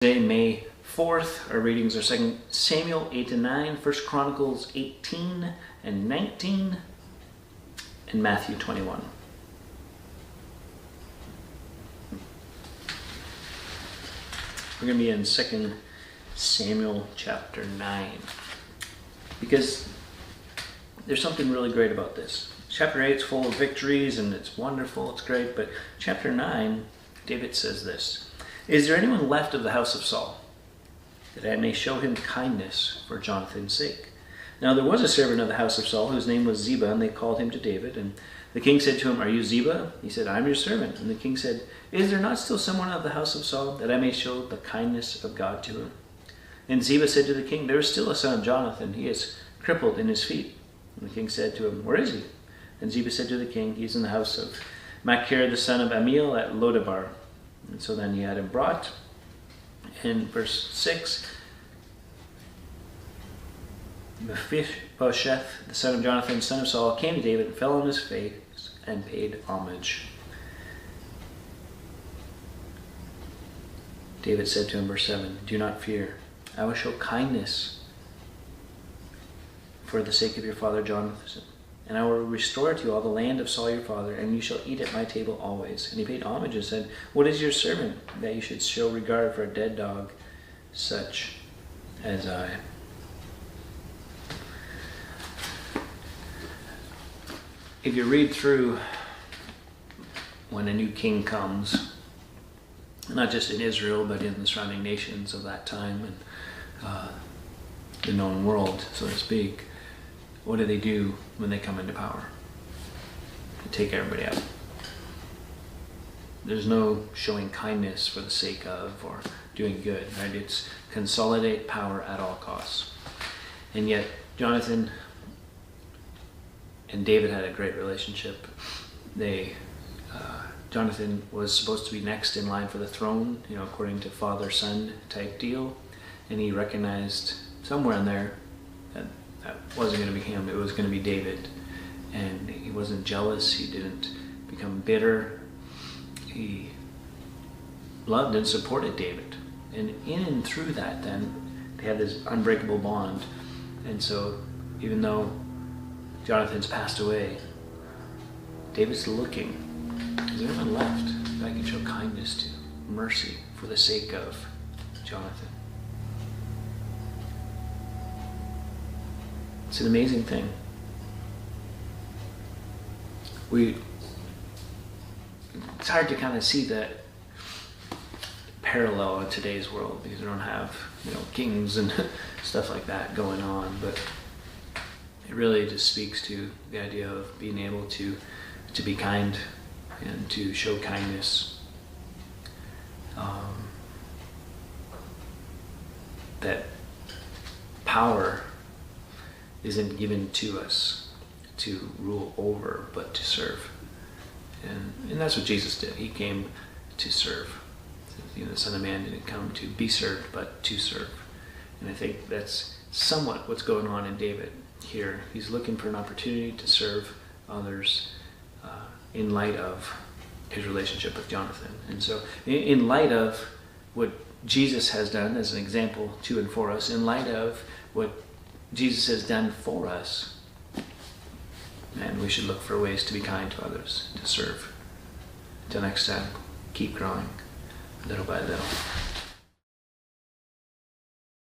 Today, May 4th, our readings are 2 Samuel 8 and 9, 1 Chronicles 18 and 19, and Matthew 21. We're going to be in 2 Samuel chapter 9, because there's something really great about this. Chapter 8 is full of victories, and it's wonderful, it's great, but chapter 9, David says this: "Is there anyone left of the house of Saul, that I may show him kindness for Jonathan's sake? Now there was a servant of the house of Saul, whose name was Ziba, and they called him to David. And the king said to him, 'Are you Ziba?' He said, 'I am your servant.' And the king said, 'Is there not still someone of the house of Saul, that I may show the kindness of God to him?' And Ziba said to the king, 'There is still a son of Jonathan. He is crippled in his feet.' And the king said to him, 'Where is he?' And Ziba said to the king, 'He is in the house of Machir, the son of Amiel, at Lodabar.' And so then he had him brought. In verse 6, Mephibosheth, the son of Jonathan, son of Saul, came to David and fell on his face and paid homage. David said to him, verse 7, 'Do not fear. I will show kindness for the sake of your father Jonathan, and I will restore to you all the land of Saul your father, and you shall eat at my table always.' And he paid homage and said, 'What is your servant, that you should show regard for a dead dog such as I?'" If you read through when a new king comes, not just in Israel, but in the surrounding nations of that time and the known world, so to speak, what do when they come into power? They take everybody out. There's no showing kindness for the sake of or doing good, right? It's consolidate power at all costs. And yet Jonathan and David had a great relationship. Jonathan was supposed to be next in line for the throne, according to father-son type deal, and he recognized somewhere in there that wasn't going to be him, it was going to be David. And he wasn't jealous, he didn't become bitter. He loved and supported David. And in and through that, then, they had this unbreakable bond. And so, even though Jonathan's passed away, David's looking. Is there anyone left that I can show kindness to, mercy, for the sake of Jonathan? It's an amazing thing. It's hard to kind of see that parallel in today's world, because we don't have, kings and stuff like that going on, but it really just speaks to the idea of being able to be kind and to show kindness. That power isn't given to us to rule over, but to serve. And that's what Jesus did. He came to serve. The Son of Man didn't come to be served, but to serve. And I think that's somewhat what's going on in David here. He's looking for an opportunity to serve others in light of his relationship with Jonathan. And so in light of what Jesus has done as an example to and for us, in light of what Jesus has done for us, and we should look for ways to be kind to others, to serve. Until next time, keep growing little by little.